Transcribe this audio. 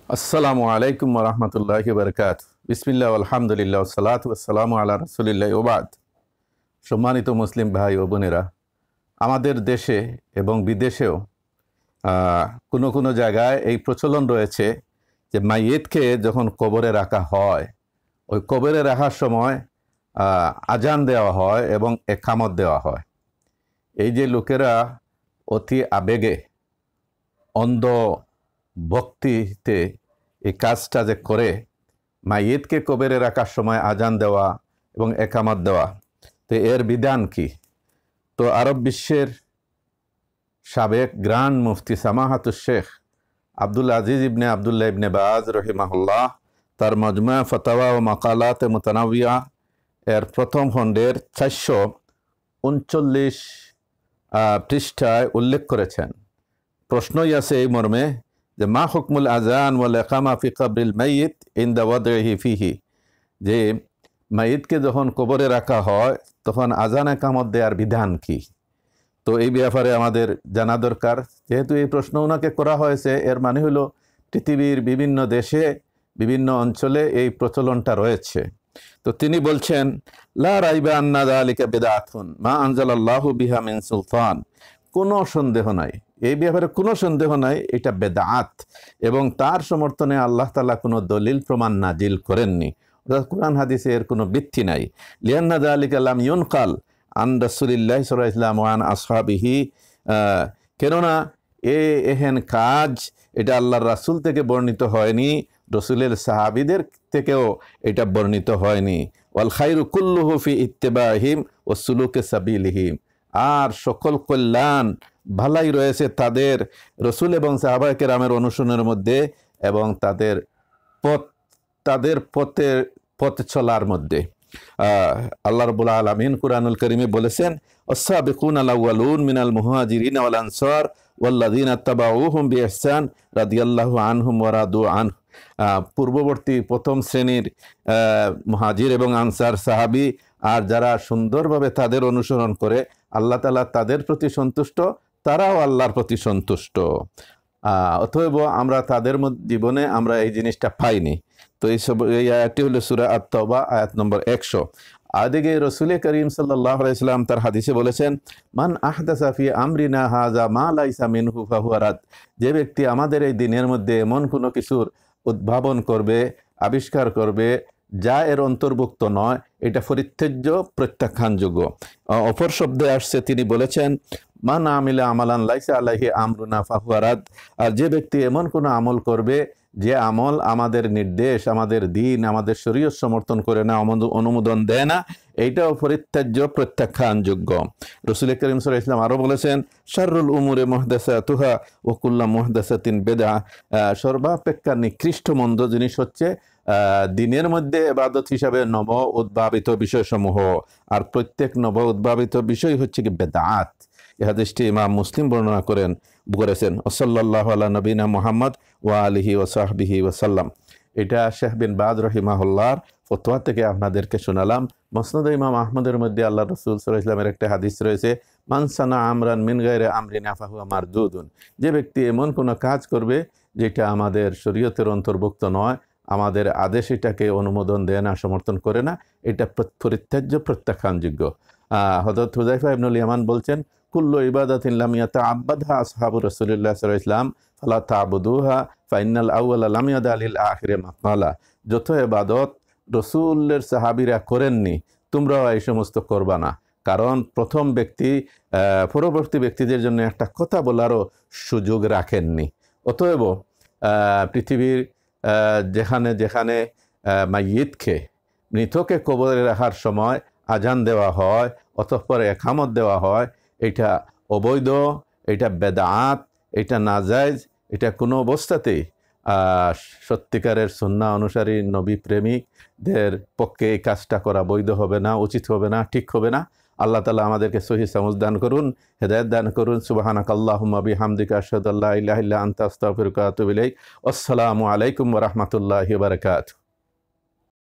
আসসালামু আলাইকুম রহমতুল্লাহি বারকাত। বিসমিল্লাহ আলহামদুলিল্লাহ সালাতু ওয়াসসালামু আলা রাসূলিল্লাহ ওয়া বাদ। সম্মানিত মুসলিম ভাই ও বোনেরা, আমাদের দেশে এবং বিদেশেও কোনো কোনো জায়গায় এই প্রচলন রয়েছে যে মাইয়িতকে যখন কবরে রাখা হয়, ওই কবরে রাখার সময় আজান দেওয়া হয় এবং একামত দেওয়া হয়। এই যে লোকেরা অতি আবেগে অন্ধ ভক্তিতে এই কাজটা যে করে, মাইয়িতকে কবরে রাখার সময় আজান দেওয়া এবং একামত দেওয়া, তো এর বিধান কি? তো আরব বিশ্বের সাবেক গ্র্যান্ড মুফতি সামাহাতুশ শেখ আব্দুল আজিজ ইবনে আবদুল্লাহ ইবনে বাজ রহিমাহুল্লাহ তার মজমা ফতাওয়া ও মাকালাত মুতানাওয়িয়া এর প্রথম খণ্ডের 439 পৃষ্ঠায় উল্লেখ করেছেন। প্রশ্নই আছে এই মর্মে যে মা হুকমুল আজান ওয়াল ইকামা ফি কবরিল মাইয়িত ইনদা ওয়াদইহি ফিহি, যে মাইয়িতকে যখন কবরে রাখা হয় তখন আজান একামত দেওয়ার বিধান কি? তো এই ব্যাপারে আমাদের জানা দরকার। যেহেতু এই প্রশ্ন ওনাকে করা হয়েছে, এর মানে হলো পৃথিবীর বিভিন্ন দেশে বিভিন্ন অঞ্চলে এই প্রচলনটা রয়েছে। তো তিনি বলছেন, লা রাইবা আন্না যালিকা বিদআতুন মা আনজালাল্লাহু বিহা মিন সুলতান। কোনো সন্দেহ নাই, এই ব্যাপারে কোনো সন্দেহ নাই, এটা বেদাত এবং তার সমর্থনে আল্লাহ তাআলা কোনো দলিল প্রমাণ নাজিল করেননি, অর্থাৎ কুরআন হাদিসে এর কোনো ভিত্তি নাই। লিআন্না যালিকা লাম ইউনকাল আন রাসূলিল্লাহি সাল্লাল্লাহু আলাইহি ওয়াসাল্লাম ওয়া আন আসহাবিহি, কেননা এহেন কাজ এটা আল্লাহর রাসূল থেকে বর্ণিত হয়নি, রসুলের সাহাবীদের থেকেও এটা বর্ণিত হয়নি। ওয়াল খায়রু কুল্লুহু ফি ইত্তিবাহিম ওয়া সুলুকি সাবিলিহিম, আর সকল কল্যাণ ভালাই রয়েছে তাদের রসুল এবং সাহাবায়ে কেরামের অনুসরণের মধ্যে এবং তাদের পথে চলার মধ্যে। আল্লাহ রাব্বুল আলামিন কুরআনুল কারীমে বলেছেন, আস-সাবিকুনাল আউয়ালুন মিনাল মুহাজিরিন ওয়াল আনসার ওয়াল্লাযিনা তাবাউহুম বিইহসান রাদিয়াল্লাহু আনহুম ওয়া রাদু আনহু। পূর্ববর্তী প্রথম শ্রেণীর মুহাজির এবং আনসার সাহাবী আর যারা সুন্দরভাবে তাদের অনুসরণ করে, আল্লাহ তাআলা তাদের প্রতি সন্তুষ্ট, তারাও আল্লাহর প্রতি সন্তুষ্ট। অতএব আমরা তাদের জীবনে আমরা এই জিনিসটা পাইনি। তো এই আয়াতটি হলো সূরা আত-তাওবা আয়াত নম্বর 100। আদিকে রসুল করিম সাল্লাল্লাহু আলাইহি ওয়াসাল্লাম তার হাদিসে বলেছেন, মান আহদাসা ফি আমরিনা হাযা মা লাইসা মিনহু ফাহুয়া রাদ। যে ব্যক্তি আমাদের এই দিনের মধ্যে এমন কোনো কিছুর উদ্ভাবন করবে, আবিষ্কার করবে যা এর অন্তর্ভুক্ত নয়, এটা পরিত্যাজ্য, প্রত্যাখ্যানযোগ্য। অপর শব্দে আসছে, তিনি বলেছেন, মান আমিলা আমালান লাইসা আলাইহি আমরুনা ফাহুয়া রাদ। আর যে ব্যক্তি এমন কোনো আমল করবে যে আমল আমাদের নির্দেশ, আমাদের দিন, আমাদের শরীয়ত সমর্থন করে না, অনুমোদন দেয় না, এইটাও পরিত্যাজ্য, প্রত্যাখ্যানযোগ্য। রাসূল করিম সাল্লাল্লাহু আলাইহি ওয়াসাল্লাম আরও বলেছেন, শাররুল উমুরি মুহদাসাতুহা ওয়া কুল্লু মুহদাসাতিন বিদআহ। সর্বাপেক্ষা নিকৃষ্ট মন্দ জিনিস হচ্ছে দিনের মধ্যে ইবাদত হিসাবে নব উদ্ভাবিত বিষয়সমূহ, আর প্রত্যেক নব উদ্ভাবিত বিষয় হচ্ছে কি বেদাত। এই হাদিসটি ইমাম মুসলিম বর্ণনা করেছেন। সাল্লাল্লাহু আলা নবিনা মুহাম্মদ ওয়া আলিহি ওয়া সাহবিহি ওয়া সাল্লাম। এটা শেখ বিন বাজ রহিমাহুল্লাহর ফতোয়া থেকে আপনাদেরকে শোনালাম। মুসনাদ ইমাম আহমদের মধ্যে আল্লাহ রাসূল সাল্লাল্লাহু আলাইহি ওয়াসাল্লামের একটা হাদিস রয়েছে, মান সানা আমরান মিন গায়রি আমরিনা ফাহুয়া মারদুদুন। যে ব্যক্তি এমন কোনো কাজ করবে যেটা আমাদের শরীয়তের অন্তর্ভুক্ত নয়, আমাদের আদেশ এটাকে অনুমোদন দেয় না, সমর্থন করে না, এটা পরিত্যাজ্য, প্রত্যাখ্যানযোগ্য। হযরত হুযায়ফা ইবনুল ইয়ামান বলছেন, কুল্লু ইবাদাতিন লাম ইয়াতাআব্বাদহা আসহাবু রাসূলিল্লাহ সাল্লাল্লাহু আলাইহি ওয়াসাল্লাম ফালা তা'বুদুহা ফাইনাল আউয়ালা লাম ইয়াদা লিল আখিরি মাকালা। যত ইবাদত রসুলের সাহাবীরা করেননি, তোমরাও এই সমস্ত করবা না, কারণ প্রথম ব্যক্তি পরবর্তী ব্যক্তিদের জন্য একটা কথা বলারও সুযোগ রাখেননি। অতএব পৃথিবীর যেখানে যেখানে মাইয়িতকে, মৃতকে কবরে রাখার সময় আজান দেওয়া হয়, অতঃপর একামত দেওয়া হয়, এটা অবৈধ, এটা বেদাত, এটা নাজায়েজ, এটা কোনো অবস্থাতেই সত্যিকারের সুন্নাহ অনুসারী নবী প্রেমিকদের পক্ষে এই কাজটা করা বৈধ হবে না, উচিত হবে না, ঠিক হবে না। আল্লাহ তাআলা আমাদেরকে সহিহ সমঝ দান করুন, হেদায়েত দান করুন। সুবহানাকাল্লাহুম্মা বিহামদিকা আশহাদু আল্লা ইলাহা ইল্লা আনতা আস্তাগফিরুকা ওয়া আতুবু ইলাইক। আসসালামু আলাইকুম ওয়া রাহমাতুল্লাহি ওয়া বারাকাতুহু।